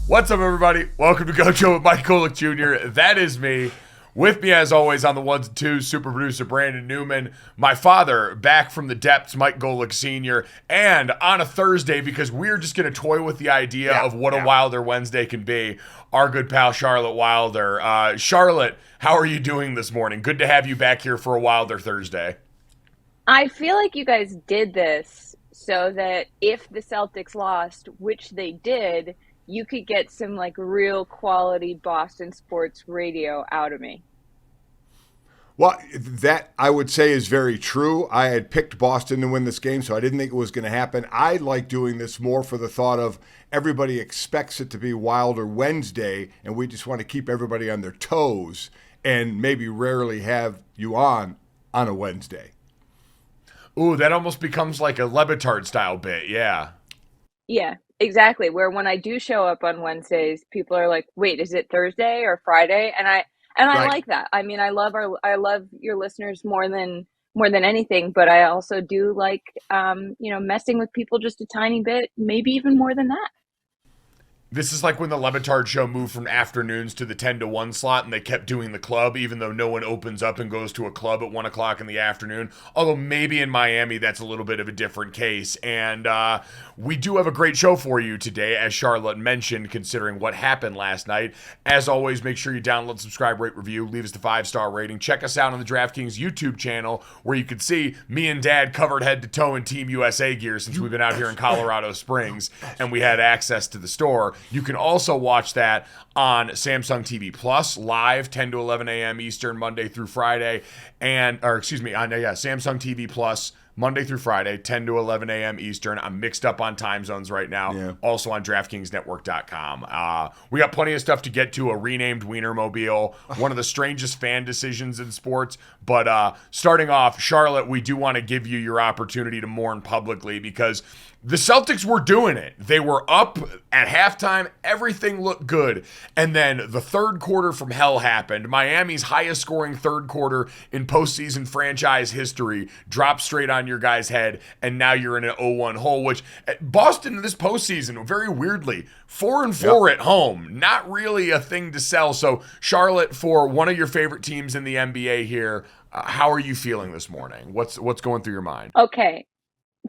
What's up, everybody? Welcome to GoJo with Mike Golic Jr. That is me. With me, as always, on the ones and twos, super producer Brandon Newman, my father, back from the depths, Mike Golic Sr., and on a Thursday, because we're just going to toy with the idea of what a Wilder Wednesday can be, our good pal Charlotte Wilder. Charlotte, how are you doing this morning? Good to have you back here for a Wilder Thursday. I feel like you guys did this so that if the Celtics lost, which they did, you could get some like real quality Boston sports radio out of me. Well, that I would say is very true. I had picked Boston to win this game, so I didn't think it was going to happen. I like doing this more for the thought of everybody expects it to be Wilder Wednesday, and we just want to keep everybody on their toes and maybe rarely have you on a Wednesday. Ooh, that almost becomes like a Lebitard style bit, yeah. Yeah, exactly. Where when I do show up on Wednesdays, people are like, "Wait, is it Thursday or Friday?" And I Right. like that. I mean, I love your listeners more than anything, but I also do like messing with people just a tiny bit, maybe even more than that. This is like when the Lebitard show moved from afternoons to the 10 to 1 slot and they kept doing the club, even though no one opens up and goes to a club at 1 o'clock in the afternoon. Although maybe in Miami, that's a little bit of a different case. And we do have a great show for you today, as Charlotte mentioned, considering what happened last night. As always, make sure you download, subscribe, rate, review, leave us the 5-star rating. Check us out on the DraftKings YouTube channel, where you can see me and Dad covered head to toe in Team USA gear since we've been out here in Colorado Springs and we had access to the store. You can also watch that on Samsung TV Plus live 10 to 11 a.m. Eastern Monday through Friday, on Samsung TV Plus Monday through Friday 10 to 11 a.m. Eastern. I'm mixed up on time zones right now. Yeah. Also on DraftKingsNetwork.com. We got plenty of stuff to get to. A renamed Weinermobile, one of the strangest fan decisions in sports. But starting off, Charlotte, we do want to give you your opportunity to mourn publicly because the Celtics were doing it. They were up at halftime. Everything looked good. And then the third quarter from hell happened. Miami's highest scoring third quarter in postseason franchise history dropped straight on your guy's head. And now you're in an 0-1 hole, which Boston this postseason, very weirdly, 4-4 at home. Not really a thing to sell. So Charlotte, for one of your favorite teams in the NBA here, how are you feeling this morning? What's going through your mind? Okay.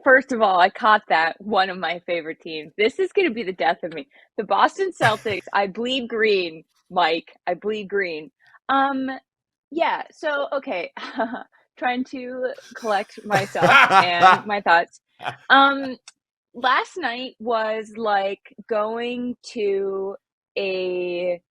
First of all, I caught that, one of my favorite teams. This is going to be the death of me. The Boston Celtics, I bleed green, Mike. I bleed green. Yeah, so, okay. Trying to collect myself and my thoughts. Last night was like going to a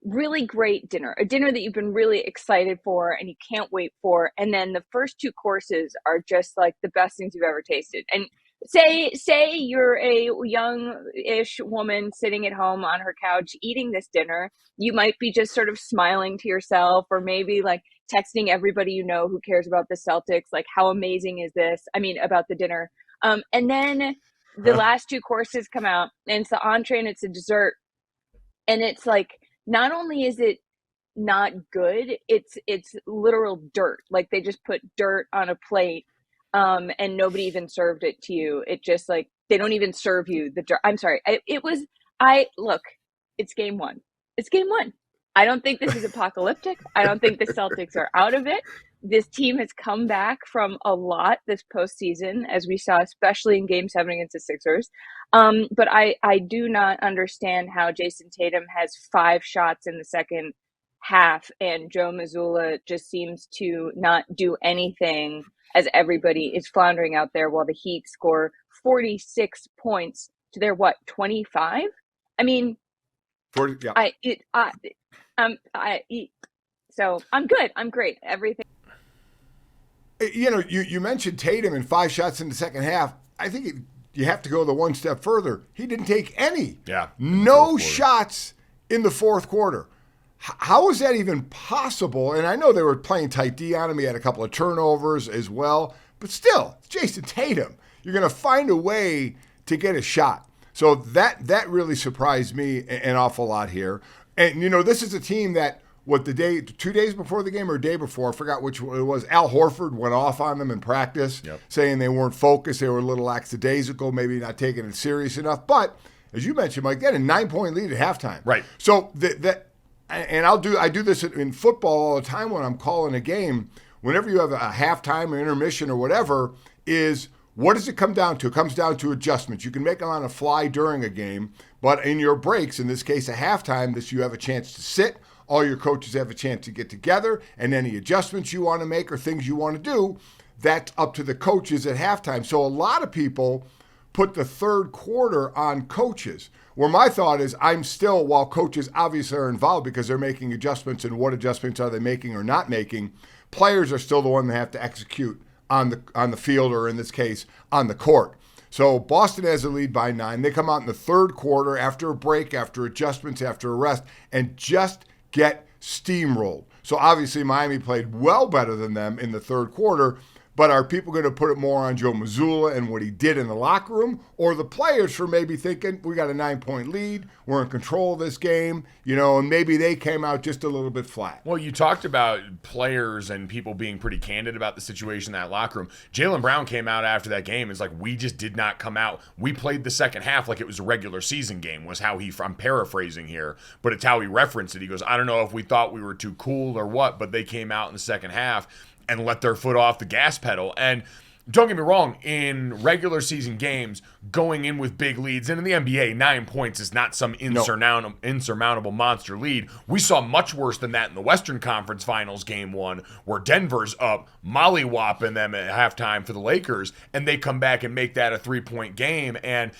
really great dinner, a dinner that you've been really excited for and you can't wait for, and then the first two courses are just like the best things you've ever tasted. And say you're a young-ish woman sitting at home on her couch eating this dinner, you might be just sort of smiling to yourself, or maybe like texting everybody you know who cares about the Celtics, like, how amazing is this? I mean, about the dinner. And then the last two courses come out, and it's the entree and it's a dessert, and it's like, not only is it not good, it's literal dirt. Like, they just put dirt on a plate, and nobody even served it to you. It just, like, they don't even serve you the dirt. I'm sorry. Look, it's game one. It's game one. I don't think this is apocalyptic. I don't think the Celtics are out of it. This team has come back from a lot this postseason, as we saw, especially in Game 7 against the Sixers. But I do not understand how Jason Tatum has 5 shots in the second half and Joe Mazzulla just seems to not do anything, as everybody is floundering out there while the Heat score 46 points to their, 25? I mean, 40, yeah. So I'm good. I'm great. Everything. You know, you mentioned Tatum and 5 shots in the second half. I think you have to go the one step further. He didn't take any. Yeah. No shots in the fourth quarter. How is that even possible? And I know they were playing tight D on him. He had a couple of turnovers as well. But still, it's Jason Tatum. You're going to find a way to get a shot. So that really surprised me an awful lot here. And, you know, this is a team that, 2 days before the game or a day before, I forgot which one it was, Al Horford went off on them in practice, saying they weren't focused, they were a little lackadaisical, maybe not taking it serious enough. But as you mentioned, Mike, they had a 9-point lead at halftime. Right. So I do this in football all the time when I'm calling a game. Whenever you have a halftime or intermission or whatever, is what does it come down to? It comes down to adjustments. You can make them on a fly during a game, but in your breaks, in this case, a halftime, you have a chance to sit. All your coaches have a chance to get together, and any adjustments you want to make or things you want to do, that's up to the coaches at halftime. So a lot of people put the third quarter on coaches, where my thought is while coaches obviously are involved because they're making adjustments, and what adjustments are they making or not making, players are still the one that have to execute on the field, or in this case, on the court. So Boston has a lead by 9. They come out in the third quarter after a break, after adjustments, after a rest, and just get steamrolled. So obviously Miami played well better than them in the third quarter, but are people going to put it more on Joe Mazzulla and what he did in the locker room, or the players for maybe thinking, we got a 9-point lead, we're in control of this game, and maybe they came out just a little bit flat? Well, you talked about players and people being pretty candid about the situation in that locker room. Jaylen Brown came out after that game. It's like, we just did not come out. We played the second half like it was a regular season game, was how I'm paraphrasing here, but it's how he referenced it. He goes, I don't know if we thought we were too cool or what, but they came out in the second half and let their foot off the gas pedal. And don't get me wrong, in regular season games, going in with big leads, and in the NBA, 9 points is not some insurmountable monster lead. We saw much worse than that in the Western Conference Finals Game 1, where Denver's up, molly-whopping them at halftime for the Lakers, and they come back and make that a 3-point game. And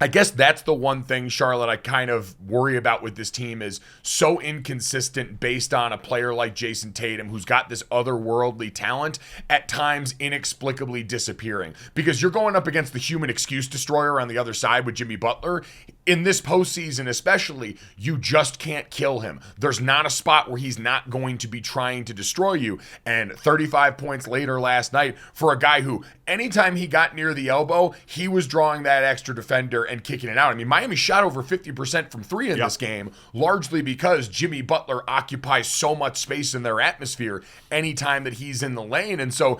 I guess that's the one thing, Charlotte, I kind of worry about with this team, is so inconsistent based on a player like Jason Tatum, who's got this otherworldly talent, at times inexplicably disappearing. Because you're going up against the human excuse destroyer on the other side with Jimmy Butler. In this postseason especially, you just can't kill him. There's not a spot where he's not going to be trying to destroy you. And 35 points later last night for a guy who, anytime he got near the elbow, he was drawing that extra defender and kicking it out. I mean, Miami shot over 50% from 3 in this game, largely because Jimmy Butler occupies so much space in their atmosphere anytime that he's in the lane. And so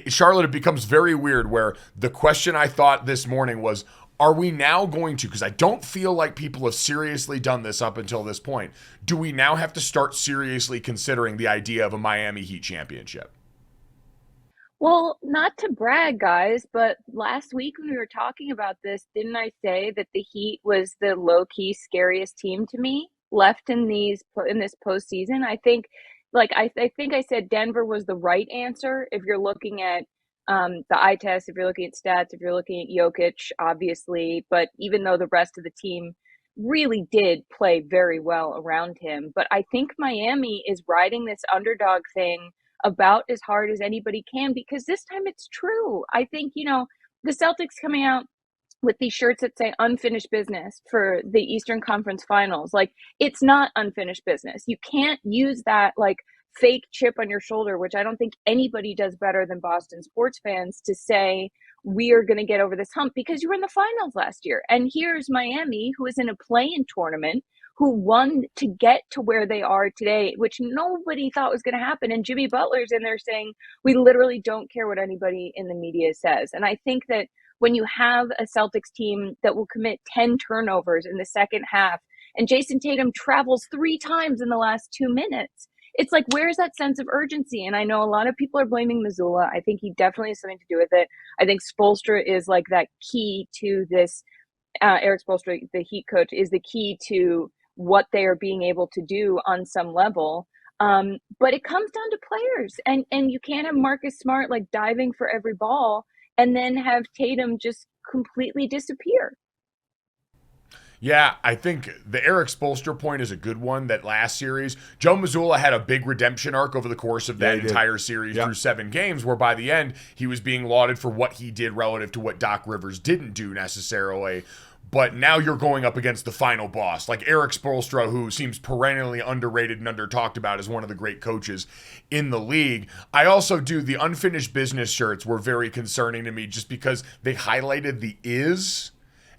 Charlotte, it becomes very weird, where the question I thought this morning was, are we now going to, because I don't feel like people have seriously done this up until this point, do we now have to start seriously considering the idea of a Miami Heat championship? Well, not to brag, guys, but last week when we were talking about this, didn't I say that the Heat was the low-key scariest team to me left in this postseason? I think I said Denver was the right answer if you're looking at the eye test, if you're looking at stats, if you're looking at Jokic, obviously, but even though the rest of the team really did play very well around him. But I think Miami is riding this underdog thing about as hard as anybody can, because this time it's true. I think, the Celtics coming out with these shirts that say unfinished business for the Eastern Conference Finals, like, it's not unfinished business. You can't use that fake chip on your shoulder, which I don't think anybody does better than Boston sports fans, to say we are going to get over this hump, because you were in the finals last year. And here's Miami, who is in a play-in tournament, who won to get to where they are today, which nobody thought was going to happen. And Jimmy Butler's in there saying, we literally don't care what anybody in the media says. And I think that when you have a Celtics team that will commit 10 turnovers in the second half, and Jason Tatum travels 3 times in the last 2 minutes, it's like, where's that sense of urgency? And I know a lot of people are blaming Mazzulla. I think he definitely has something to do with it. I think Spoelstra is that key to this. Eric Spoelstra, the Heat coach, is the key to what they are being able to do on some level. But it comes down to players. And you can't have Marcus Smart diving for every ball and then have Tatum just completely disappear. Yeah, I think the Eric Spoelstra point is a good one. That last series, Joe Mazzulla had a big redemption arc over the course of that entire series through 7 games, where by the end, he was being lauded for what he did relative to what Doc Rivers didn't do necessarily. But now you're going up against the final boss, like Eric Spoelstra, who seems perennially underrated and under-talked about as one of the great coaches in the league. I also do the unfinished business shirts were very concerning to me, just because they highlighted the is.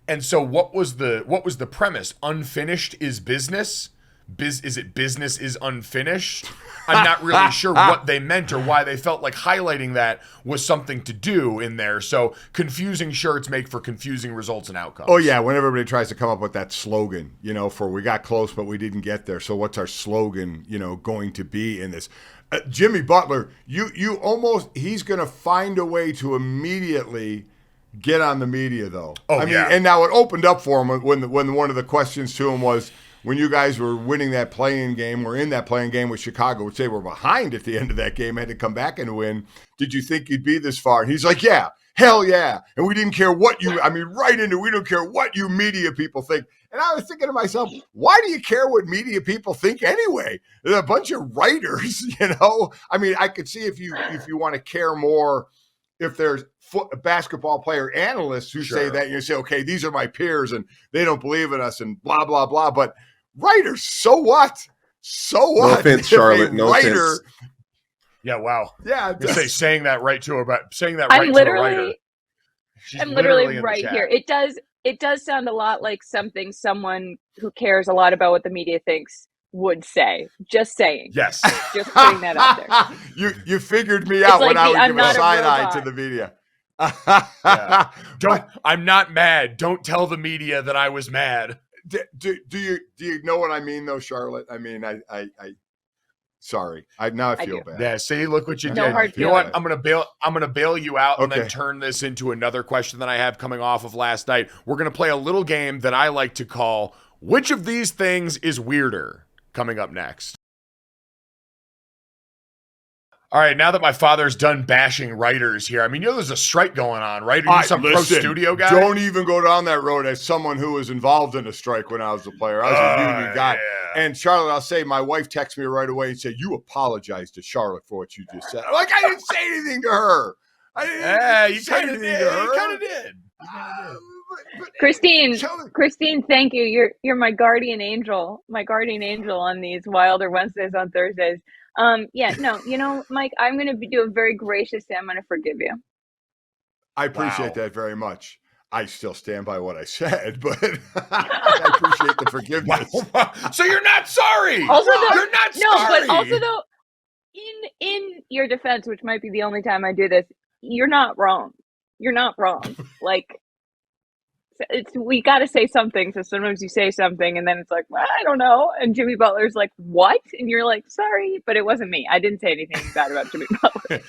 And so what was the premise? Unfinished is business? is it business is unfinished? I'm not really sure what they meant or why they felt like highlighting that was something to do in there. So confusing shirts make for confusing results and outcomes. Oh, yeah, when everybody tries to come up with that slogan, for we got close, but we didn't get there. So what's our slogan, going to be in this? Jimmy Butler, you almost, he's going to find a way to immediately get on the media, though. Oh, yeah. And now it opened up for him when one of the questions to him was, when you guys were winning that playing game, or in that playing game with Chicago, which they were behind at the end of that game, had to come back and win, did you think you'd be this far? And he's like, yeah, hell yeah. And we didn't care what we don't care what you media people think. And I was thinking to myself, why do you care what media people think anyway? They're a bunch of writers, I could see if you want to care more, if there's basketball player analysts who say that, you say, okay, these are my peers and they don't believe in us and blah, blah, blah. But writers, so what? So what? No offense, Charlotte. No offense. Yeah, wow. Yeah. Saying that right to a writer. I'm literally right here. It does sound a lot like something someone who cares a lot about what the media thinks would say. Just saying. Yes. Just putting that out there. You figured me out when I would give a side eye to the media. Yeah. I'm not mad. Don't tell the media that I was mad. Do you know what I mean though, Charlotte? I mean, I sorry. Now I feel bad. Yeah. See, look what you No did. hard You know what? feelings. I'm gonna bail you out and Okay. then turn this into another question that I have coming off of last night. We're gonna play a little game that I like to call "Which of these things is weirder?" Coming up next. All right, now that my father's done bashing writers here, there's a strike going on, right? Are you some pro studio guy? Don't even go down that road. As someone who was involved in a strike when I was a player, I was a union guy. Yeah. And Charlotte, I'll say, my wife texted me right away and said, "You apologized to Charlotte for what you just said." I'm like, I didn't say anything to her. You kind of did. You kind of did. Christine, thank you. You're my guardian angel. My guardian angel on these Wilder Wednesdays on Thursdays. Mike, I'm going to do a very gracious thing. I'm going to forgive you. I appreciate that very much. I still stand by what I said, but I appreciate the forgiveness. So you're not sorry. You're not sorry. No, but also though, in your defense, which might be the only time I do this, you're not wrong. You're not wrong. We got to say something. So sometimes you say something and then it's like, well, I don't know. And Jimmy Butler's like, what? And you're like, sorry, but it wasn't me. I didn't say anything bad about Jimmy Butler.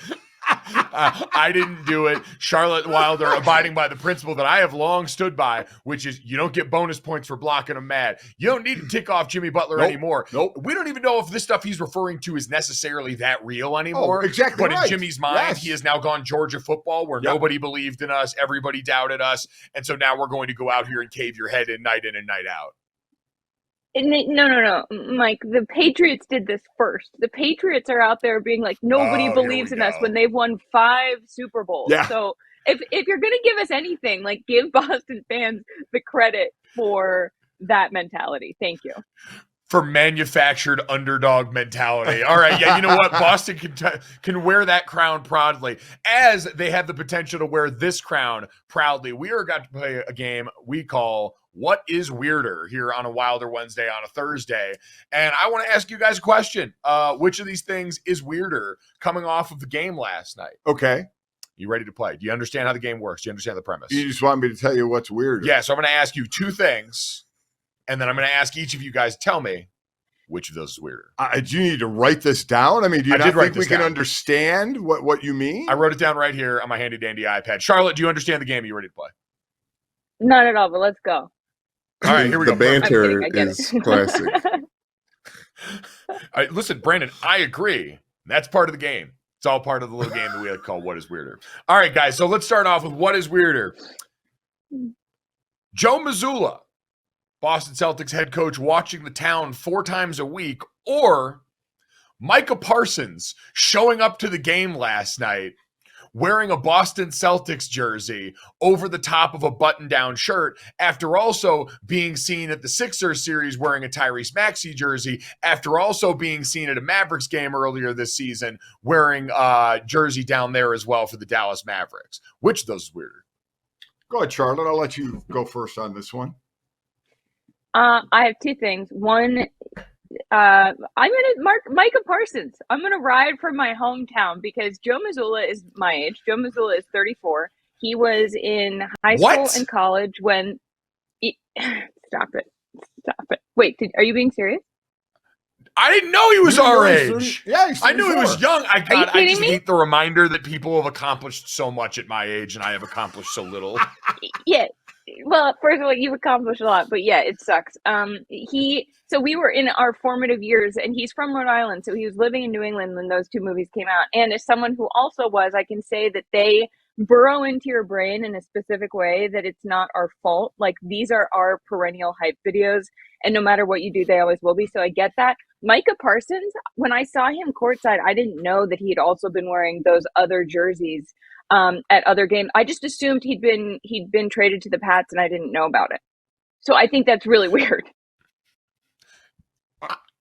I didn't do it. Charlotte Wilder abiding by the principle that I have long stood by, which is you don't get bonus points for blocking him mad. You don't need to tick off Jimmy Butler anymore. Nope. We don't even know if this stuff he's referring to is necessarily that real anymore. Oh, exactly. But in Jimmy's mind, he has now gone Georgia football where nobody believed in us. Everybody doubted us. And so now we're going to go out here and cave your head in night out. No, Mike, the Patriots did this first. The Patriots are out there being like, nobody believes in us when they've won 5 Super Bowls. Yeah. So if you're going to give us anything, give Boston fans the credit for that mentality. Thank you. For manufactured underdog mentality. All right, yeah, you know what? Boston can wear that crown proudly, as they have the potential to wear this crown proudly. We are about to play a game we call What is Weirder here on a Wilder Wednesday on a Thursday. And I want to ask you guys a question. Which of these things is weirder coming off of the game last night? Okay. You ready to play? Do you understand how the game works? Do you understand the premise? You just want me to tell you what's weirder? Yeah, so I'm going to ask you 2 things. And then I'm going to ask each of you guys to tell me which of those is weirder. Do you need to write this down? Do you not think we can down. understand what you mean? I wrote it down right here on my handy-dandy iPad. Charlotte, do you understand the game? Are you ready to play? Not at all, but let's go. All right, here we go. The banter I get is it. classic. All right, listen, Brandon, I agree. That's part of the game. It's all part of the little game that we like to call What is Weirder. All right, guys, so let's start off with What is Weirder. Joe Mazzulla, Boston Celtics head coach, watching the town 4 times a week, or Micah Parsons showing up to the game last night wearing a Boston Celtics jersey over the top of a button-down shirt after also being seen at the Sixers series wearing a Tyrese Maxey jersey, after also being seen at a Mavericks game earlier this season wearing a jersey down there as well for the Dallas Mavericks. Which of those is weirder? Go ahead, Charlotte. I'll let you go first on this one. I have 2 things. One, I'm gonna mark Micah Parsons. I'm gonna ride from my hometown because Joe Mazzulla is my age. Joe Mazzulla is 34. He was in high school and college when. Stop it. Wait, are you being serious? I didn't know he was our age. Yeah, he's 34. I knew he was young. I just me? hate the reminder that people have accomplished so much at my age and I have accomplished so little. Yeah. Well, first of all, you've accomplished a lot, but yeah, it sucks. So we were in our formative years, and he's from Rhode Island, so he was living in New England when those two movies came out. And as someone who also was, I can say that they burrow into your brain in a specific way that it's not our fault. Like, these are our perennial hype videos, and no matter what you do, they always will be. So I get that. Micah Parsons, when I saw him courtside, I didn't know that he had also been wearing those other jerseys at other games. I just assumed he'd been traded to the Pats, and I didn't know about it. So I think that's really weird.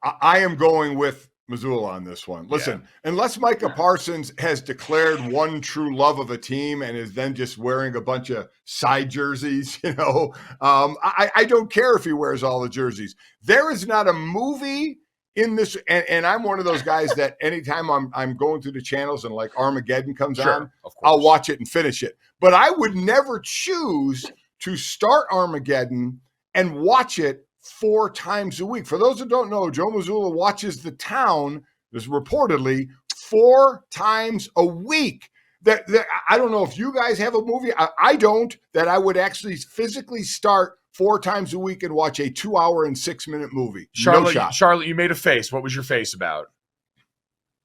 I am going with Mazzulla on this one. Listen, unless Micah Parsons has declared one true love of a team and is then just wearing a bunch of side jerseys, I don't care if he wears all the jerseys. There is not a movie in this, and I'm one of those guys that anytime I'm going through the channels and like Armageddon comes on, I'll watch it and finish it. But I would never choose to start Armageddon and watch it 4 times a week. For those who don't know, Joe Mazzulla watches The Town, this reportedly 4 times a week. That I don't know if you guys have a movie. I don't, that I would actually physically start 4 times a week and watch a 2-hour and 6-minute movie. Charlotte, you made a face. What was your face about?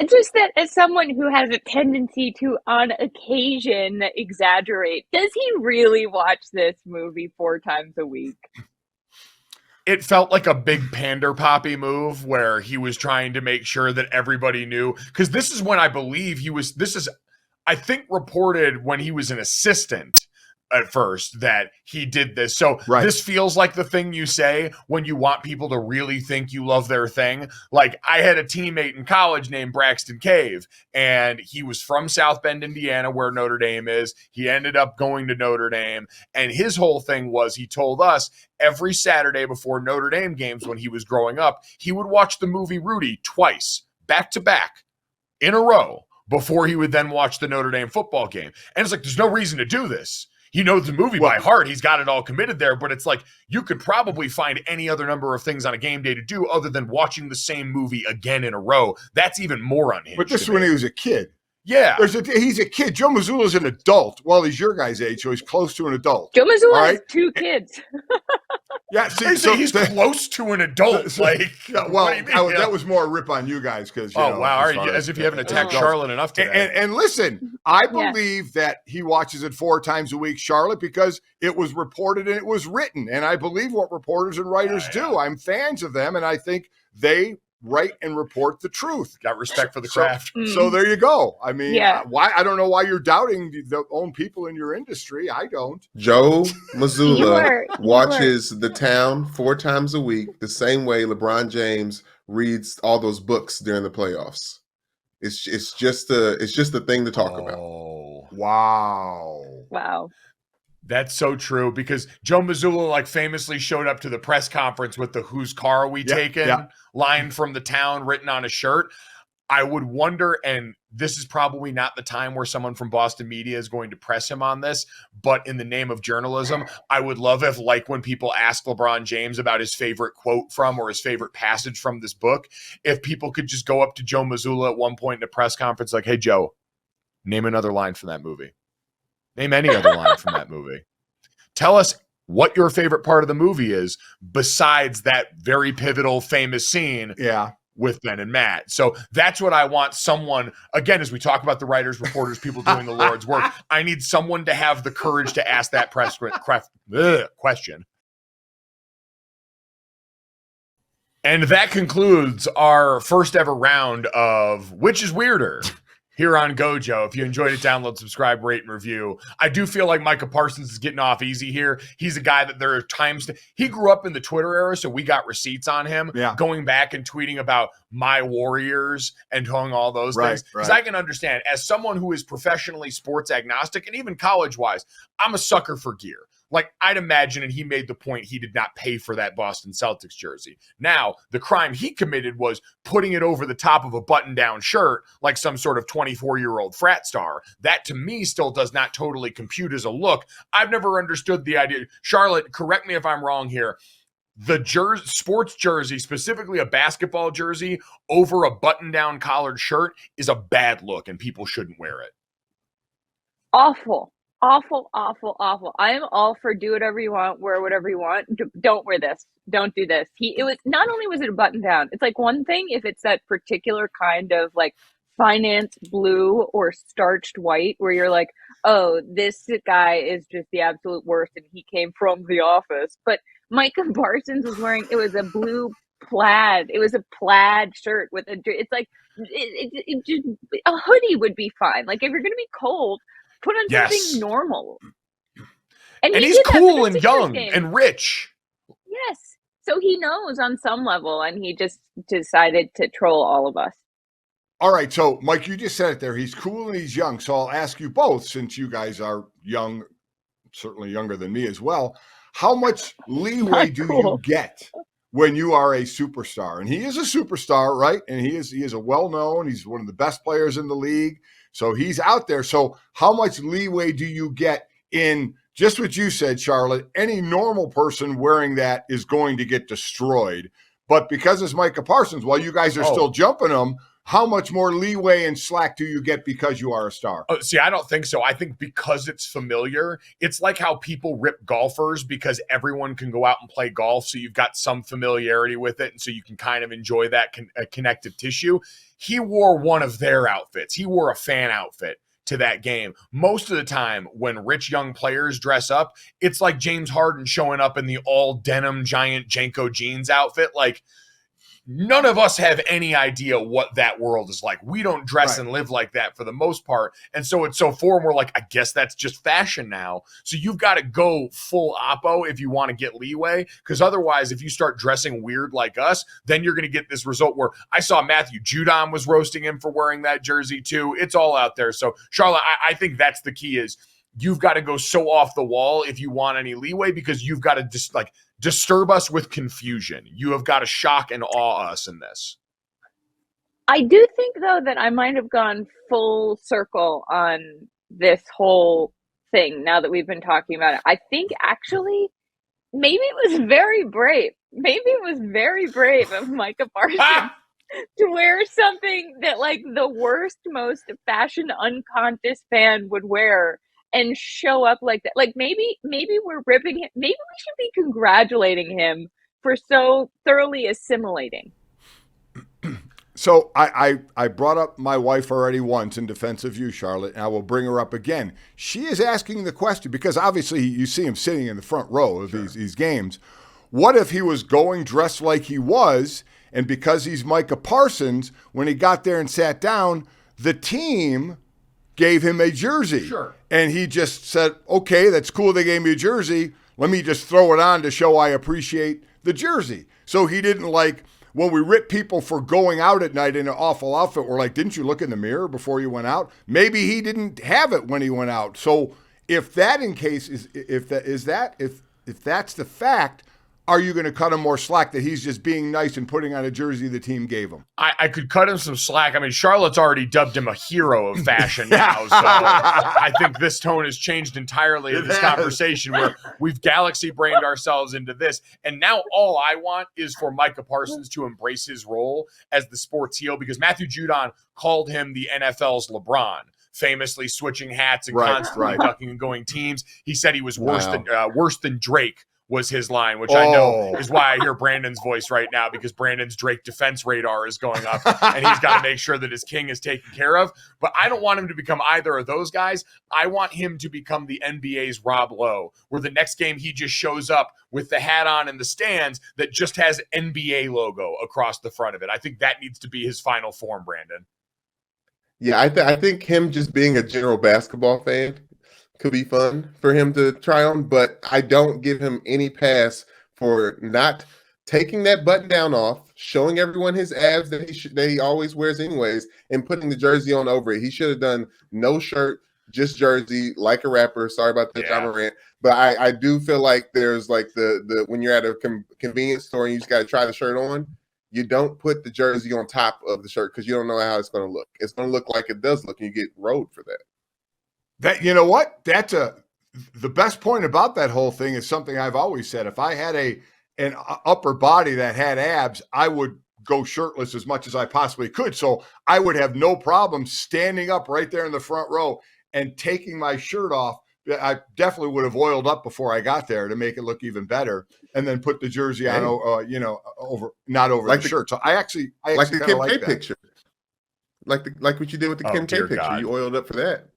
Just that as someone who has a tendency to, on occasion, exaggerate, does he really watch this movie 4 times a week? It felt like a big Pander Poppy move where he was trying to make sure that everybody knew. Because this is when I believe I think reported when he was an assistant at first that he did this. So This feels like the thing you say when you want people to really think you love their thing. Like, I had a teammate in college named Braxton Cave, and he was from South Bend, Indiana, where Notre Dame is. He ended up going to Notre Dame, and his whole thing was he told us every Saturday before Notre Dame games when he was growing up, he would watch the movie Rudy twice, back to back, in a row, before he would then watch the Notre Dame football game. And it's like, there's no reason to do this. He knows the movie by heart. He's got it all committed there, but it's like you could probably find any other number of things on a game day to do other than watching the same movie again in a row. That's even more unhinged. But this is when he was a kid. Yeah. He's a kid. Joe Mazzulla's an adult. Well, he's your guy's age, so he's close to an adult. Joe Mazzulla has 2 kids. Yeah, he's close to an adult. That was more a rip on you guys because. Wow! As if you haven't attacked Charlotte enough today. And listen, I believe that he watches it 4 times a week, Charlotte, because it was reported and it was written, and I believe what reporters and writers do. I'm fans of them, and I think they write and report the truth. Got respect for the craft. So there you go. I mean, why? I don't know why you're doubting the own people in your industry. I don't. Joe Mazzulla watches The Town 4 times a week, the same way LeBron James reads all those books during the playoffs. It's just a thing to talk about. Wow. That's so true because Joe Mazzulla famously showed up to the press conference with the "Whose car are we taking?" line from The Town written on a shirt. I would wonder, and this is probably not the time where someone from Boston media is going to press him on this, but in the name of journalism, I would love if, when people ask LeBron James about his favorite quote from or his favorite passage from this book, if people could just go up to Joe Mazzulla at one point in a press conference like, "Hey, Joe, name another line from that movie. Name any other line from that movie. Tell us what your favorite part of the movie is besides that very pivotal, famous scene with Ben and Matt." So that's what I want someone, again, as we talk about the writers, reporters, people doing the Lord's work, I need someone to have the courage to ask that question. And that concludes our first ever round of Which is Weirder? Here on GoJo. If you enjoyed it, download, subscribe, rate, and review. I do feel like Micah Parsons is getting off easy here. He's a guy that there are times he grew up in the Twitter era, so we got receipts on him going back and tweeting about my Warriors and doing all those things. Because I can understand, as someone who is professionally sports agnostic and even college-wise, I'm a sucker for gear. Like, I'd imagine, and he made the point, he did not pay for that Boston Celtics jersey. Now, the crime he committed was putting it over the top of a button-down shirt like some sort of 24-year-old frat star. That, to me, still does not totally compute as a look. I've never understood the idea. Charlotte, correct me if I'm wrong here. The sports jersey, specifically a basketball jersey, over a button-down collared shirt is a bad look, and people shouldn't wear it. Awful. Awful, awful, awful. I am all for do whatever you want, wear whatever you want. Don't wear this. Don't do this. It was not only was it a button down, it's like one thing if it's that particular kind of like finance blue or starched white where you're like, oh, this guy is just the absolute worst and he came from the office. But Micah Parsons was wearing, it was a blue plaid. It was a plaid shirt with it's like, it just, a hoodie would be fine. Like if you're going to be cold, put on something normal. And he's cool and young and rich. Yes. So he knows on some level, and he just decided to troll all of us. All right. So, Mike, you just said it there. He's cool and he's young. So I'll ask you both, since you guys are young, certainly younger than me as well, how much leeway do you get when you are a superstar? And he is a superstar, right? And he is a well-known, he's one of the best players in the league. So he's out there. So how much leeway do you get in just what you said, Charlotte? Any normal person wearing that is going to get destroyed. But because it's Micah Parsons, while you guys are still jumping him, how much more leeway and slack do you get because you are a star? Oh, see, I don't think so. I think because it's familiar, it's like how people rip golfers because everyone can go out and play golf. So you've got some familiarity with it. And so you can kind of enjoy that connective tissue. He wore one of their outfits. He wore a fan outfit to that game. Most of the time when rich young players dress up, it's like James Harden showing up in the all denim giant Janko jeans outfit. Like, none of us have any idea what that world is like. We don't dress and live like that for the most part. And so it's so foreign. We're like, I guess that's just fashion now. So you've got to go full oppo if you want to get leeway. Because otherwise, if you start dressing weird like us, then you're going to get this result where I saw Matthew Judon was roasting him for wearing that jersey too. It's all out there. So Charlotte, I think that's the key is you've got to go so off the wall if you want any leeway, because you've got to just like disturb us with confusion. You have got to shock and awe us in this. I do think, though, that I might have gone full circle on this whole thing now that we've been talking about it. I think actually maybe it was very brave. Maybe it was very brave of Micah Parsons to wear something that like the worst, most fashion unconscious fan would wear and show up like that. Like maybe we're ripping him. Maybe we should be congratulating him for so thoroughly assimilating. So I brought up my wife already once in defense of you, Charlotte, and I will bring her up again. She is asking the question, because obviously you see him sitting in the front row of these games. What if he was going dressed like he was, and because he's Micah Parsons, when he got there and sat down, the team gave him a jersey. Sure. And he just said, okay, that's cool. They gave me a jersey. Let me just throw it on to show I appreciate the jersey. So he didn't like, when we rip people for going out at night in an awful outfit, we're like, didn't you look in the mirror before you went out? Maybe he didn't have it when he went out. So if that if that's the fact, are you going to cut him more slack that he's just being nice and putting on a jersey the team gave him? I could cut him some slack. I mean, Charlotte's already dubbed him a hero of fashion now. So I think this tone has changed entirely in this conversation where we've galaxy brained ourselves into this. And now all I want is for Micah Parsons to embrace his role as the sports heel, because Matthew Judon called him the NFL's LeBron, famously switching hats and constantly ducking and going teams. He said he was worse than Drake was his line, which I know is why I hear Brandon's voice right now, because Brandon's Drake defense radar is going up and he's got to make sure that his king is taken care of. But I don't want him to become either of those guys. I want him to become the NBA's Rob Lowe, where the next game he just shows up with the hat on in the stands that just has NBA logo across the front of it. I think that needs to be his final form, Brandon. Yeah, I think him just being a general basketball fan could be fun for him to try on, but I don't give him any pass for not taking that button down off, showing everyone his abs that he always wears anyways, and putting the jersey on over it. He should have done no shirt, just jersey, like a rapper. Sorry about that, Yeah. John Morant. But I do feel like there's like the when you're at a convenience store and you just got to try the shirt on, you don't put the jersey on top of the shirt because you don't know how it's going to look. It's going to look like it does look, and you get rolled for that. That, you know what? The best point about that whole thing is something I've always said. If I had an upper body that had abs, I would go shirtless as much as I possibly could. So I would have no problem standing up right there in the front row and taking my shirt off. I definitely would have oiled up before I got there to make it look even better, and then put the jersey on, not over like the shirt. So I actually like the Kim K that picture, like what you did with the Kim K picture. God. You oiled up for that.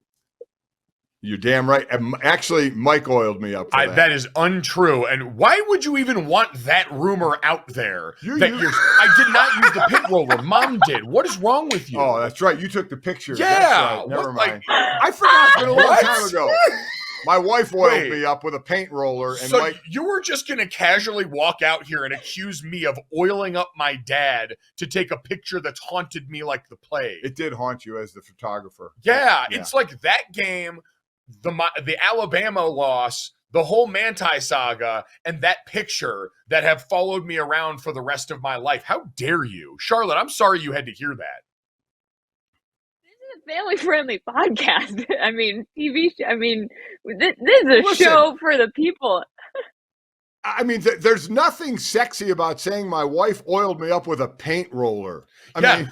You're damn right. Actually, Mike oiled me up for that. That is untrue. And why would you even want that rumor out there? I did not use the pit roller. Mom did. What is wrong with you? Oh, that's right. You took the picture. Yeah. That's right. Never mind. I forgot. It's been a long time ago. My wife oiled me up with a paint roller. And so you were just going to casually walk out here and accuse me of oiling up my dad to take a picture that's haunted me like the plague. It did haunt you as the photographer. Yeah. It's like that game, the Alabama loss, the whole Manti saga, and that picture that have followed me around for the rest of my life. How dare you? Charlotte, I'm sorry you had to hear that. Family-friendly podcast. I mean, TV show. I mean, this is a show for the people. I mean, there's nothing sexy about saying my wife oiled me up with a paint roller. I mean,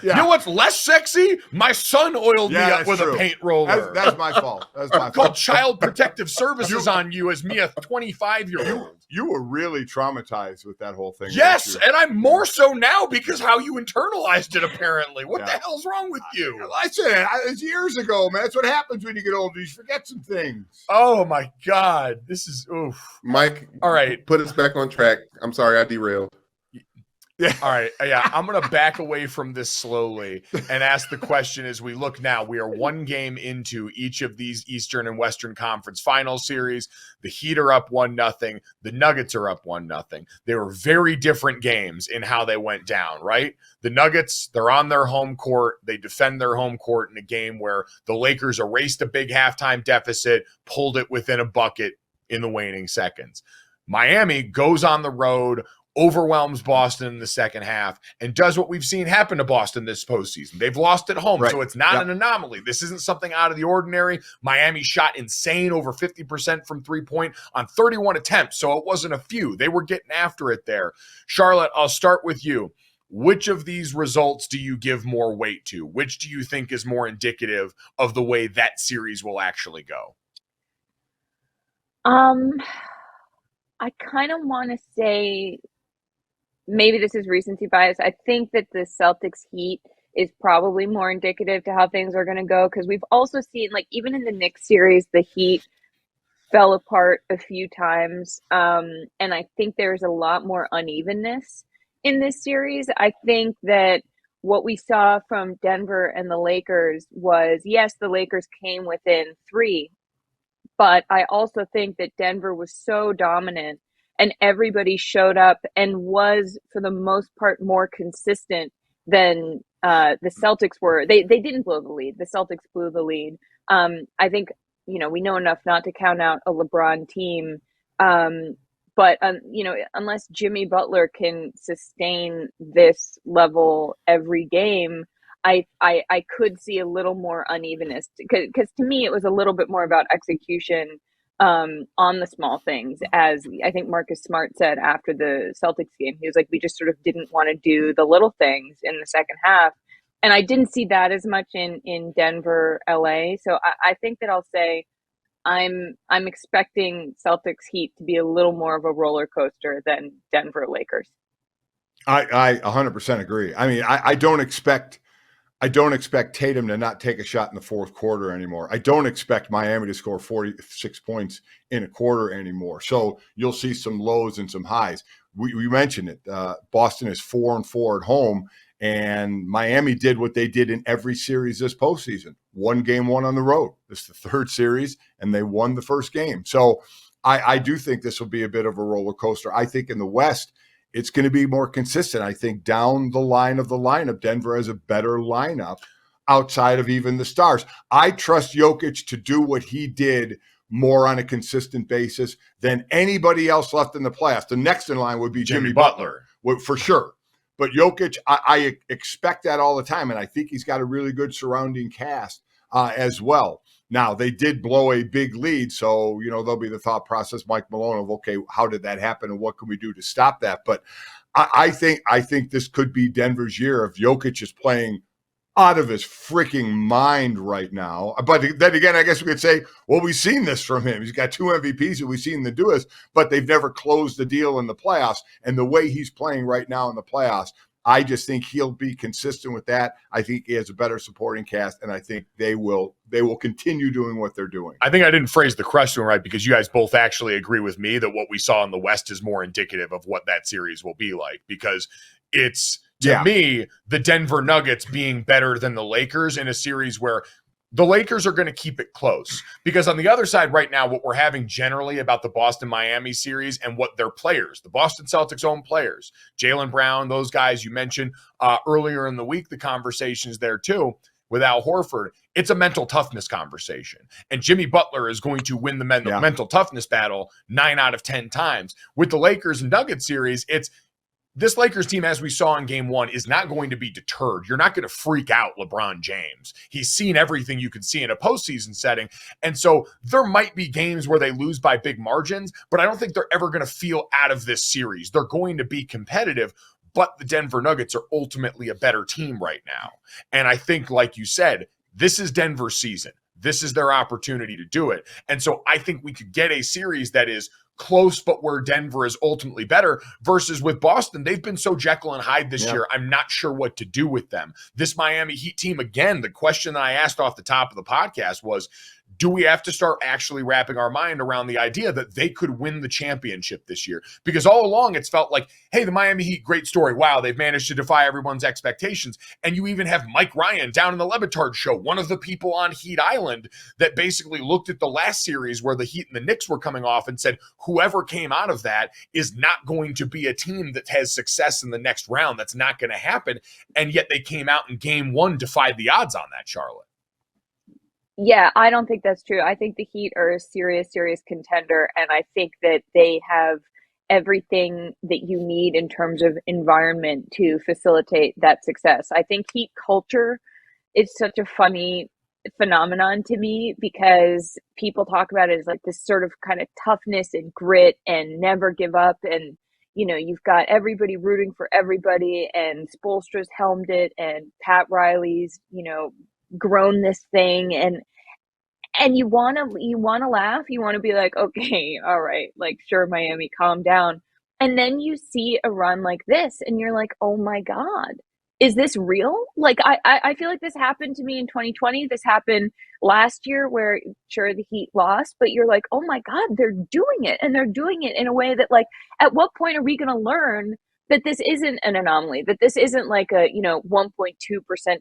you know what's less sexy? My son oiled me up with a paint roller. That's my fault. That's my fault. Called Child Protective Services on you as me, a 25-year-old. You were really traumatized with that whole thing. Yes, and I'm more so now because how you internalized it, apparently. What the hell's wrong with you? I said it's years ago, man. That's what happens when you get older. You forget some things. Oh, my God. This is, oof. Mike, all right. Put us back on track. I'm sorry I derailed. Yeah. All right. Yeah. I'm going to back away from this slowly and ask the question as we look now. We are one game into each of these Eastern and Western Conference final series. The Heat are up 1-0. The Nuggets are up 1-0. They were very different games in how they went down, right? The Nuggets, they're on their home court. They defend their home court in a game where the Lakers erased a big halftime deficit, pulled it within a bucket in the waning seconds. Miami goes on the road, overwhelms Boston in the second half, and does what we've seen happen to Boston this postseason. They've lost at home, so it's not an anomaly. This isn't something out of the ordinary. Miami shot insane, over 50% from three-point on 31 attempts, so it wasn't a few. They were getting after it there. Charlotte, I'll start with you. Which of these results do you give more weight to? Which do you think is more indicative of the way that series will actually go? I kind of want to say, maybe this is recency bias. I think that the Celtics Heat is probably more indicative to how things are going to go, because we've also seen, like, even in the Knicks series, the Heat fell apart a few times. And I think there's a lot more unevenness in this series. I think that what we saw from Denver and the Lakers was, yes, the Lakers came within 3, but I also think that Denver was so dominant and everybody showed up and was, for the most part, more consistent than the Celtics were. They didn't blow the lead. The Celtics blew the lead. I think, we know enough not to count out a LeBron team. But, unless Jimmy Butler can sustain this level every game, I could see a little more unevenness, because to me it was a little bit more about execution on the small things. As I think Marcus Smart said after the Celtics game, he was like, we just sort of didn't want to do the little things in the second half. And I didn't see that as much in Denver, LA. So I think that I'll say I'm expecting Celtics Heat to be a little more of a roller coaster than Denver Lakers. I 100% agree. I mean, I don't expect Tatum to not take a shot in the fourth quarter anymore. I don't expect Miami to score 46 points in a quarter anymore. So you'll see some lows and some highs. We mentioned it. Boston is 4-4 at home, and Miami did what they did in every series this postseason. 1 game, 1 on the road. This is the third series, and they won the first game. So I do think this will be a bit of a roller coaster. I think in the West, it's going to be more consistent. I think down the line of the lineup, Denver has a better lineup. outside of even the stars. I trust Jokic to do what he did more on a consistent basis than anybody else left in the playoffs. The next in line would be Jimmy Butler, for sure. But Jokic, I expect that all the time, and I think he's got a really good surrounding cast as well. Now, they did blow a big lead, so, there'll be the thought process, Mike Malone, of, okay, how did that happen and what can we do to stop that? But I think this could be Denver's year if Jokic is playing out of his freaking mind right now. But then again, I guess we could say, well, we've seen this from him. He's got 2 MVPs that we've seen them do this, but they've never closed the deal in the playoffs. And the way he's playing right now in the playoffs, I just think he'll be consistent with that. I think he has a better supporting cast, and I think they will continue doing what they're doing. I think I didn't phrase the question right because you guys both actually agree with me that what we saw in the West is more indicative of what that series will be like, because it's, to me, the Denver Nuggets being better than the Lakers in a series where the Lakers are going to keep it close. Because on the other side right now, what we're having generally about the Boston-Miami series and what their players, the Boston Celtics' own players, Jaylen Brown, those guys you mentioned earlier in the week, the conversations there too, with Al Horford, it's a mental toughness conversation. And Jimmy Butler is going to win the mental toughness battle 9 out of 10 times. With the Lakers and Nuggets series, this Lakers team, as we saw in game 1, is not going to be deterred. You're not going to freak out LeBron James. He's seen everything you can see in a postseason setting. And so there might be games where they lose by big margins, but I don't think they're ever going to feel out of this series. They're going to be competitive, but the Denver Nuggets are ultimately a better team right now. And I think, like you said, this is Denver's season. This is their opportunity to do it. And so I think we could get a series that is close, but where Denver is ultimately better, versus with Boston, they've been so Jekyll and Hyde this year. I'm not sure what to do with them. This Miami Heat team, again, the question that I asked off the top of the podcast was, do we have to start actually wrapping our mind around the idea that they could win the championship this year? Because all along it's felt like, hey, the Miami Heat, great story. Wow, they've managed to defy everyone's expectations. And you even have Mike Ryan down in the Levitard show, one of the people on Heat Island that basically looked at the last series where the Heat and the Knicks were coming off and said, whoever came out of that is not going to be a team that has success in the next round. That's not going to happen. And yet they came out in game 1, defied the odds on that, Charlotte. Yeah, I don't think that's true. I think the Heat are a serious contender, and I think that they have everything that you need in terms of environment to facilitate that success. I think Heat culture is such a funny phenomenon to me because people talk about it as like this sort of kind of toughness and grit and never give up, and you've got everybody rooting for everybody, and Spoelstra's helmed it, and Pat Riley's grown this thing, and you want to laugh, you want to be like, okay, all right, like, sure, Miami, calm down. And then you see a run like this and you're like, oh my God, is this real? Like, I feel like this happened to me in 2020. This happened last year where, sure, the Heat lost, but you're like, oh my God, they're doing it, and they're doing it in a way that, like, at what point are we going to learn that this isn't an anomaly, that this isn't like a 1.2%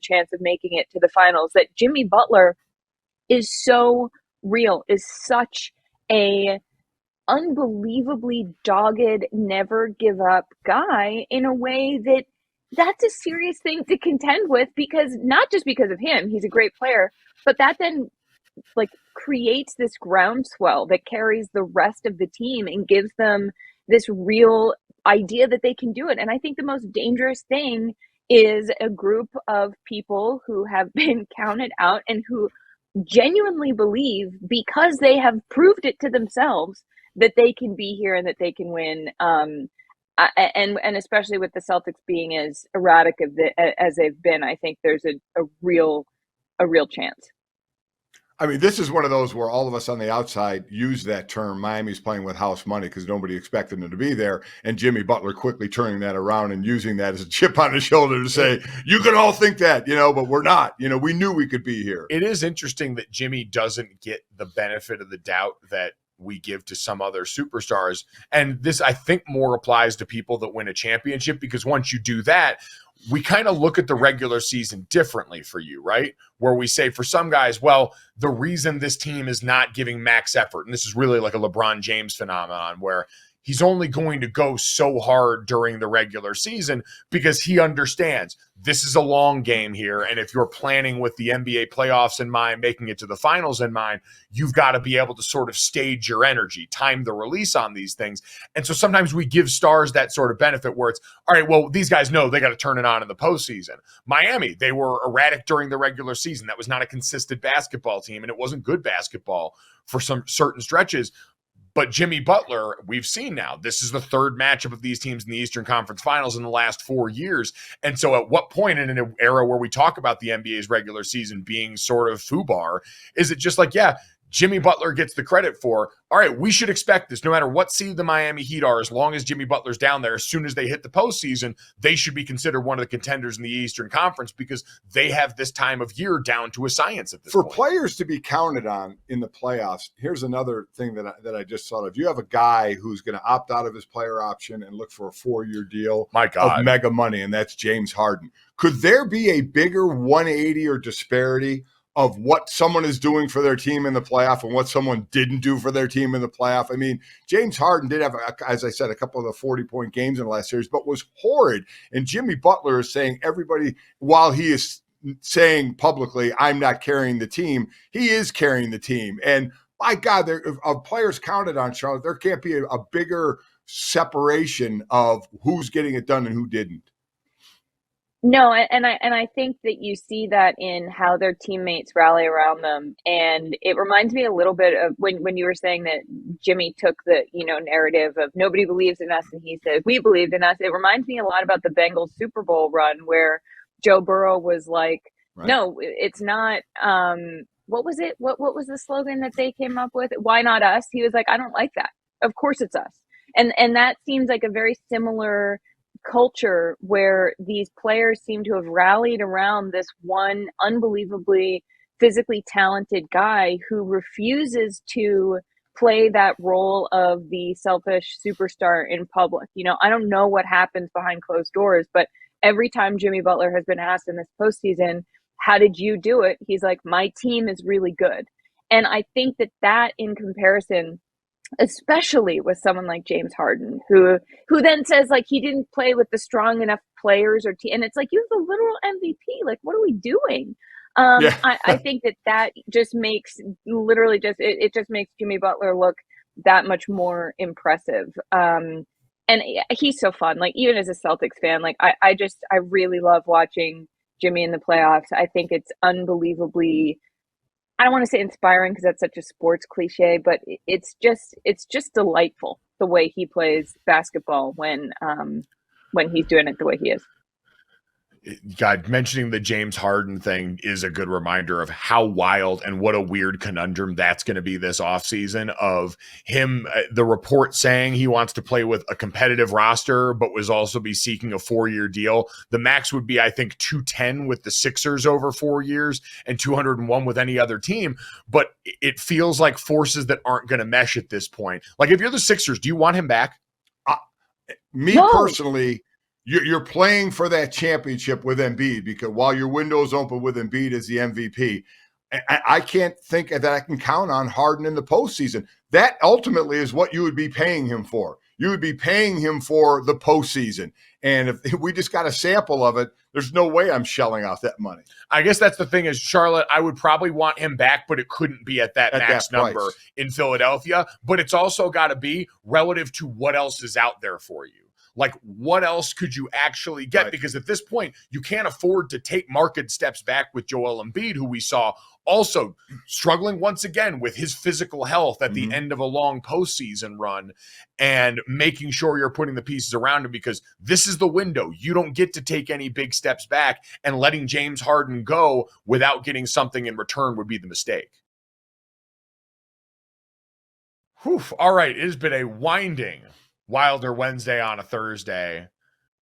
chance of making it to the finals, that Jimmy Butler is so real, is such a unbelievably dogged, never give up guy in a way that's a serious thing to contend with, because not just because of him, he's a great player, but that then like creates this groundswell that carries the rest of the team and gives them this real idea that they can do it. And I think the most dangerous thing is a group of people who have been counted out and who genuinely believe, because they have proved it to themselves, that they can be here and that they can win. And especially with the Celtics being as erratic as they've been, I think there's a real chance. I mean, this is one of those where all of us on the outside use that term, Miami's playing with house money, because nobody expected them to be there. And Jimmy Butler quickly turning that around and using that as a chip on his shoulder to say, you can all think that, but we're not. We knew we could be here. It is interesting that Jimmy doesn't get the benefit of the doubt that we give to some other superstars. And this, I think, more applies to people that win a championship, because once you do that, we kind of look at the regular season differently for you, right? Where we say for some guys, well, the reason this team is not giving max effort, and this is really like a LeBron James phenomenon where he's only going to go so hard during the regular season because he understands this is a long game here. And if you're planning with the NBA playoffs in mind, making it to the finals in mind, you've got to be able to sort of stage your energy, time the release on these things. And so sometimes we give stars that sort of benefit where it's, all right, well, these guys know they got to turn it on in the postseason. Miami, they were erratic during the regular season. That was not a consistent basketball team, and it wasn't good basketball for some certain stretches. But Jimmy Butler, we've seen now, this is the third matchup of these teams in the Eastern Conference Finals in the last 4 years. And so at what point in an era where we talk about the NBA's regular season being sort of FUBAR, is it just like, yeah, Jimmy Butler gets the credit for, all right, we should expect this no matter what seed the Miami Heat are, as long as Jimmy Butler's down there, as soon as they hit the postseason, they should be considered one of the contenders in the Eastern Conference because they have this time of year down to a science at this point. For players to be counted on in the playoffs, here's another thing that I just thought of. You have a guy who's going to opt out of his player option and look for a 4-year deal of mega money, and that's James Harden. Could there be a bigger 180 or disparity of what someone is doing for their team in the playoff and what someone didn't do for their team in the playoff? I mean, James Harden did have, as I said, a couple of the 40-point games in the last series, but was horrid. And Jimmy Butler is saying everybody, while he is saying publicly, I'm not carrying the team, he is carrying the team. And my God, of players counted on, Charlotte, there can't be a bigger separation of who's getting it done and who didn't. No, and I think that you see that in how their teammates rally around them. And it reminds me a little bit of when you were saying that Jimmy took the, narrative of nobody believes in us and he said, we believed in us. It reminds me a lot about the Bengals Super Bowl run where Joe Burrow was like, right. No, it's not. What was it? What was the slogan that they came up with? Why not us? He was like, I don't like that. Of course it's us. And that seems like a very similar culture where these players seem to have rallied around this one unbelievably physically talented guy who refuses to play that role of the selfish superstar in public. I don't know what happens behind closed doors, but every time Jimmy Butler has been asked in this postseason, how did you do it? He's like, my team is really good. And I think that in comparison, especially with someone like James Harden, who then says like he didn't play with the strong enough players or team, and it's like, you're the literal MVP. Like, what are we doing? Yeah. I think that just makes it just makes Jimmy Butler look that much more impressive. And he's so fun. Like, even as a Celtics fan, like I really love watching Jimmy in the playoffs. I think it's unbelievably, I don't want to say inspiring because that's such a sports cliche, but it's just delightful the way he plays basketball when he's doing it the way he is. God, mentioning the James Harden thing is a good reminder of how wild and what a weird conundrum that's going to be this offseason of him, the report saying he wants to play with a competitive roster, but was also be seeking a 4-year deal. The max would be, I think, 210 with the Sixers over 4 years and 201 with any other team. But it feels like forces that aren't going to mesh at this point. Like, if you're the Sixers, do you want him back? No. Personally, you're playing for that championship with Embiid, because while your window's open with Embiid as the MVP, I can't think that I can count on Harden in the postseason. That ultimately is what you would be paying him for. You would be paying him for the postseason. And if we just got a sample of it, there's no way I'm shelling out that money. I guess that's the thing is, Charlotte, I would probably want him back, but it couldn't be at that max number in Philadelphia. But it's also got to be relative to what else is out there for you. Like, what else could you actually get? Right. Because at this point, you can't afford to take marked steps back with Joel Embiid, who we saw also struggling once again with his physical health at the end of a long postseason run, and making sure you're putting the pieces around him, because this is the window. You don't get to take any big steps back, and letting James Harden go without getting something in return would be the mistake. Whew. All right, it has been a winding Wilder Wednesday on a Thursday.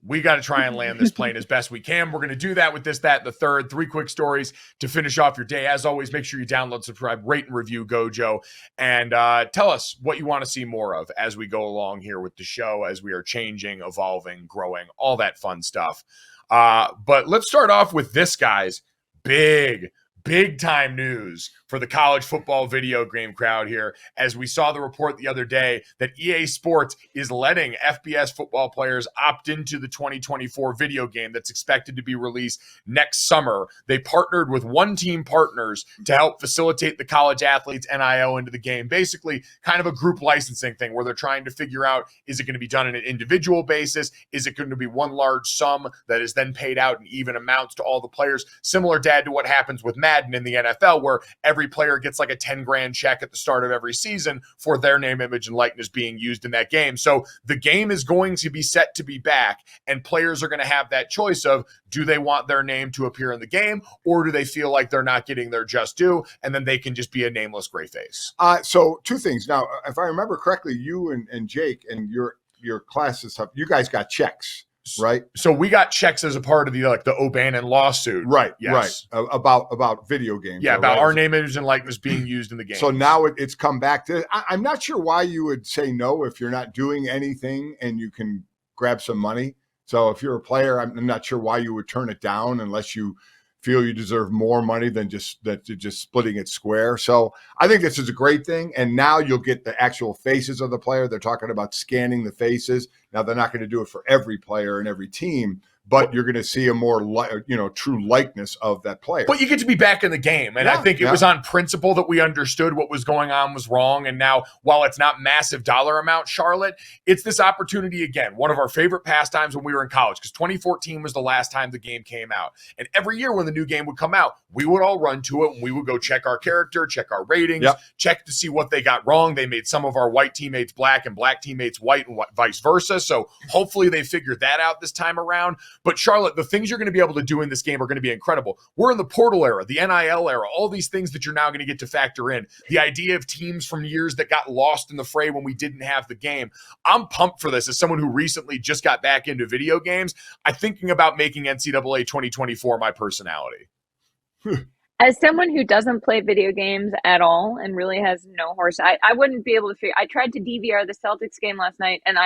We got to try and land this plane as best we can. We're going to do that with this, that, and the third. 3 quick stories to finish off your day. As always, make sure you download, subscribe, rate, and review GoJo. And tell us what you want to see more of as we go along here with the show, as we are changing, evolving, growing, all that fun stuff. But let's start off with this, guys. Big big time news for the college football video game crowd here, as we saw the report the other day that EA Sports is letting FBS football players opt into the 2024 video game that's expected to be released next summer. They partnered with One Team Partners to help facilitate the college athletes NIL into the game. Basically, kind of a group licensing thing where they're trying to figure out, is it going to be done on an individual basis? Is it going to be one large sum that is then paid out in even amounts to all the players? Similar, Dad, to what happens with Madden in the NFL, where every player gets like a 10 grand check at the start of every season for their name, image, and likeness being used in that game. So the game is going to be set to be back, and players are going to have that choice of, do they want their name to appear in the game, or do they feel like they're not getting their just due, and then they can just be a nameless gray face? So two things. Now, if I remember correctly, you and Jake and your classes, you guys got checks, right? So we got checks as a part of the O'Bannon lawsuit. Right, yes. right. About video games. Yeah, about right? our name, image, and likeness being used in the game. So now it's come back to, I'm not sure why you would say no if you're not doing anything and you can grab some money. So if you're a player, I'm not sure why you would turn it down unless you feel you deserve more money than just splitting it square. So I think this is a great thing. And now you'll get the actual faces of the player. They're talking about scanning the faces. Now they're not going to do it for every player and every team, but you're going to see a more true likeness of that player. But you get to be back in the game. And I think it was on principle that we understood what was going on was wrong. And now, while it's not massive dollar amount, Charlotte, it's this opportunity again, one of our favorite pastimes when we were in college, because 2014 was the last time the game came out. And every year when the new game would come out, we would all run to it and we would go check our character, check our ratings, check to see what they got wrong. They made some of our white teammates black and black teammates white and vice versa. So hopefully they figured that out this time around. But Charlotte, the things you're going to be able to do in this game are going to be incredible. We're in the portal era, the NIL era, all these things that you're now going to get to factor in. The idea of teams from years that got lost in the fray when we didn't have the game. I'm pumped for this as someone who recently just got back into video games. I'm thinking about making NCAA 2024 my personality. As someone who doesn't play video games at all and really has no horse, I wouldn't be able to figure. I tried to DVR the Celtics game last night, and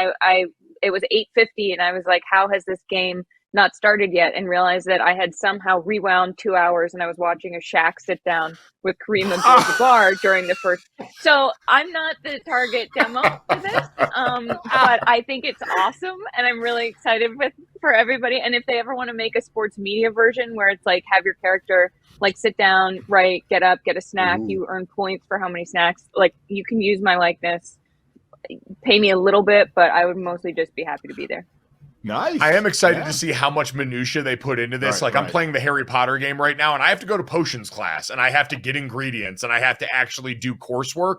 it was 8:50, and I was like, how has this game not started yet? And realized that I had somehow rewound 2 hours, and I was watching a Shaq sit down with Kareem Abdul-Jabbar during the first. So I'm not the target demo for this, but I think it's awesome, and I'm really excited for everybody. And if they ever want to make a sports media version where it's like, have your character like sit down, write, get up, get a snack, you earn points for how many snacks, like you can use my likeness, pay me a little bit, but I would mostly just be happy to be there. Nice. I am excited to see how much minutia they put into this. Right, I'm playing the Harry Potter game right now, and I have to go to potions class, and I have to get ingredients, and I have to actually do coursework.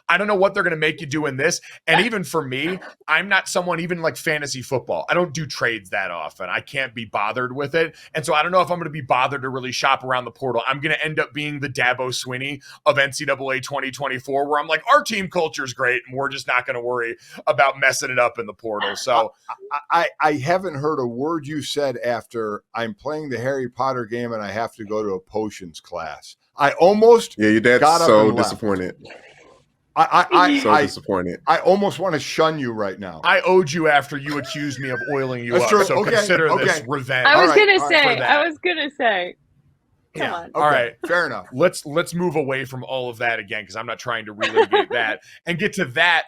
I don't know what they're going to make you do in this. And even for me, I'm not someone, even like fantasy football, I don't do trades that often. I can't be bothered with it. And so I don't know if I'm going to be bothered to really shop around the portal. I'm going to end up being the Dabo Swinney of NCAA 2024, where I'm like, our team culture is great, and we're just not going to worry about messing it up in the portal. So I haven't heard a word you said after I'm playing the Harry Potter game and I have to go to a potions class. I almost your dad's got up so and left. disappointed. So disappointed. I almost want to shun you right now. I owed you after you accused me of oiling you That's up. true. So Okay, consider okay. this revenge. I was All right, gonna say. Come on. Okay, All right. Fair enough. Let's move away from all of that again, because I'm not trying to relitigate that and get to that.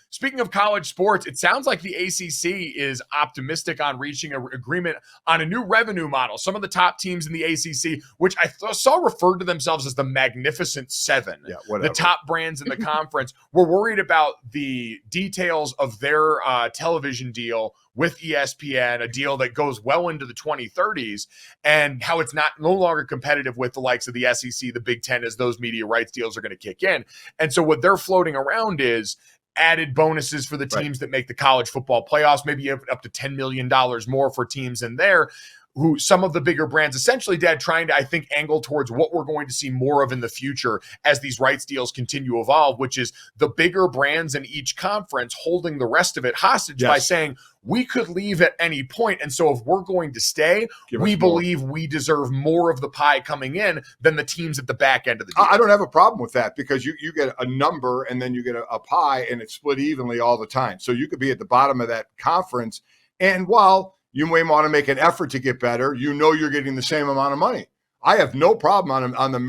Speaking of college sports, it sounds like the ACC is optimistic on reaching an agreement on a new revenue model. Some of the top teams in the ACC, which I saw referred to themselves as the Magnificent Seven, the top brands in the conference, were worried about the details of their television deal with ESPN, a deal that goes well into the 2030s, and how it's no longer competitive with the likes of the SEC, the Big Ten, as those media rights deals are going to kick in. And so what they're floating around is added bonuses for the teams that make the college football playoffs, maybe up to $10 million more for teams in there, who some of the bigger brands, essentially, Dad, trying to, I think, angle towards what we're going to see more of in the future as these rights deals continue to evolve, which is the bigger brands in each conference holding the rest of it hostage by saying, we could leave at any point. And so if we're going to stay, we believe we deserve more of the pie coming in than the teams at the back end of the deal. I don't have a problem with that, because you get a number and then you get a pie, and it's split evenly all the time. So you could be at the bottom of that conference, and while you may want to make an effort to get better, you're getting the same amount of money. I have no problem on the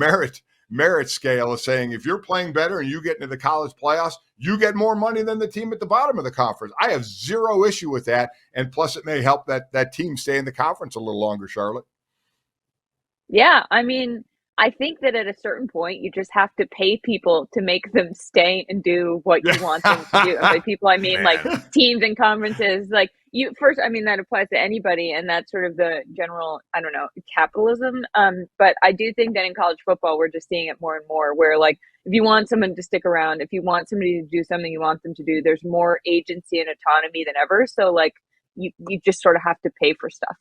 merit scale of saying if you're playing better and you get into the college playoffs, you get more money than the team at the bottom of the conference. I have zero issue with that. And plus, it may help that team stay in the conference a little longer, Charlotte. Yeah, I mean, I think that at a certain point, you just have to pay people to make them stay and do what you want them to do. And by people, I mean like teams and conferences. Like I mean, that applies to anybody, and that's sort of the general, I don't know, capitalism. But I do think that in college football, we're just seeing it more and more, where like if you want someone to stick around, if you want somebody to do something you want them to do, there's more agency and autonomy than ever. So like you just sort of have to pay for stuff.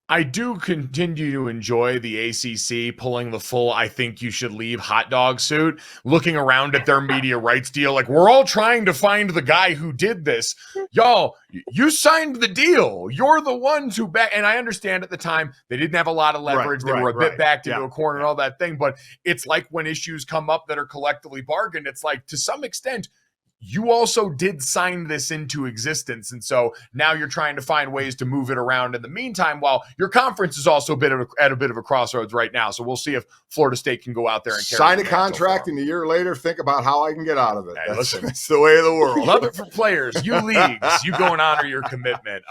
I do continue to enjoy the ACC pulling the full I think you should leave hot dog suit, looking around at their media rights deal like we're all trying to find the guy who did this. Y'all, you signed the deal. You're the ones who back. And I understand at the time they didn't have a lot of leverage. They were a bit backed into a corner and all that thing. But it's like when issues come up that are collectively bargained, it's like to some extent, you also did sign this into existence. And so now you're trying to find ways to move it around in the meantime, while your conference is also at a bit of a crossroads right now. So we'll see if Florida State can go out there and sign a contract and a year later, think about how I can get out of it. Hey, that's the way of the world. Love it for players. You leagues, you go and honor your commitment.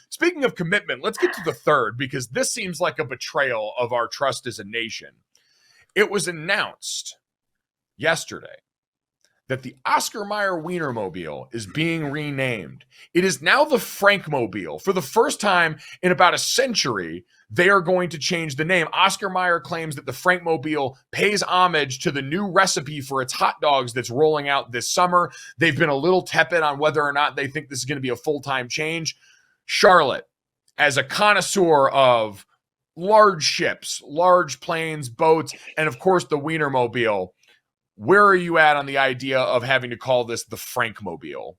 Speaking of commitment, let's get to the third, because this seems like a betrayal of our trust as a nation. It was announced yesterday that the Oscar Mayer Weinermobile is being renamed. It is now the Frankmobile. For the first time in about a century, they are going to change the name. Oscar Mayer claims that the Frankmobile pays homage to the new recipe for its hot dogs that's rolling out this summer. They've been a little tepid on whether or not they think this is going to be a full-time change. Charlotte, as a connoisseur of large ships, large planes, boats, and of course the Weinermobile, where are you at on the idea of having to call this the Frankmobile?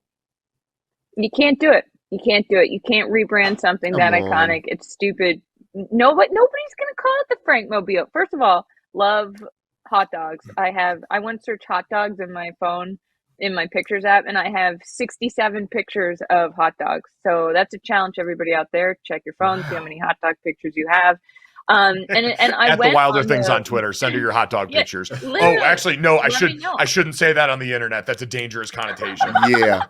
You can't do it. You can't do it. You can't rebrand something that iconic. It's stupid. Nobody's going to call it the Frankmobile. First of all, love hot dogs. I went to search hot dogs in my phone, in my pictures app, and I have 67 pictures of hot dogs. So that's a challenge, everybody out there. Check your phone, see how many hot dog pictures you have. And I at went the Wilder Things on Twitter. Send her your hot dog pictures. Oh, actually, no. I shouldn't say that on the internet. That's a dangerous connotation. Yeah.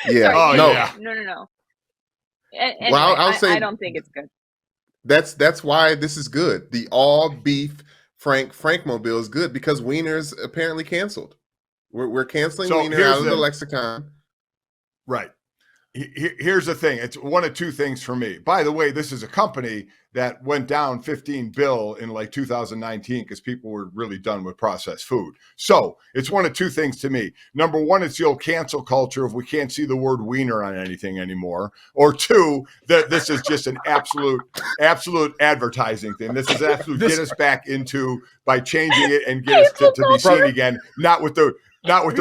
Sorry, No. No. Anyway, Well, I'll say I don't think it's good. That's why this is good. The all beef Frankmobile is good because Wiener's apparently canceled. We're canceling Wiener out of the lexicon. Right. Here's the thing. It's one of two things for me. By the way, this is a company that went down $15 billion in like 2019 because people were really done with processed food. So it's one of two things to me. Number one, it's the old cancel culture if we can't see the word wiener on anything anymore. Or two, that this is just an absolute advertising thing. This is absolute get us back into by changing it and get us to be seen again, not with the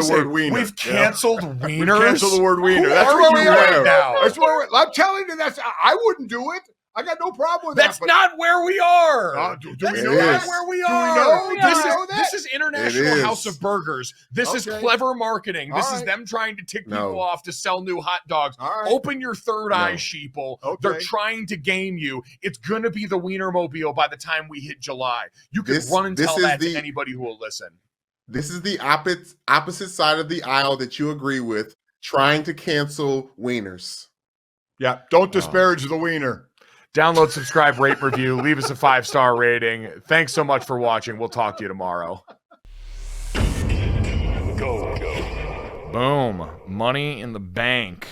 word wiener. We've canceled wieners. We canceled the word wiener. That's what you right now. That's what I'm telling you. I wouldn't do it. I got no problem with That's not where we are. Do That's we know not that? where we Do are. we know This is International House of Burgers. This is clever marketing. This is them trying to tick people off to sell new hot dogs. Open your third eye, sheeple. Okay. They're trying to game you. It's going to be the Weinermobile by the time we hit July. You can run and tell that to anybody who will listen. This is the opposite side of the aisle that you agree with, trying to cancel wieners. Yeah, don't disparage the wiener. Download, subscribe, rate, review. Leave us a 5-star rating. Thanks so much for watching. We'll talk to you tomorrow. Boom. Money in the bank.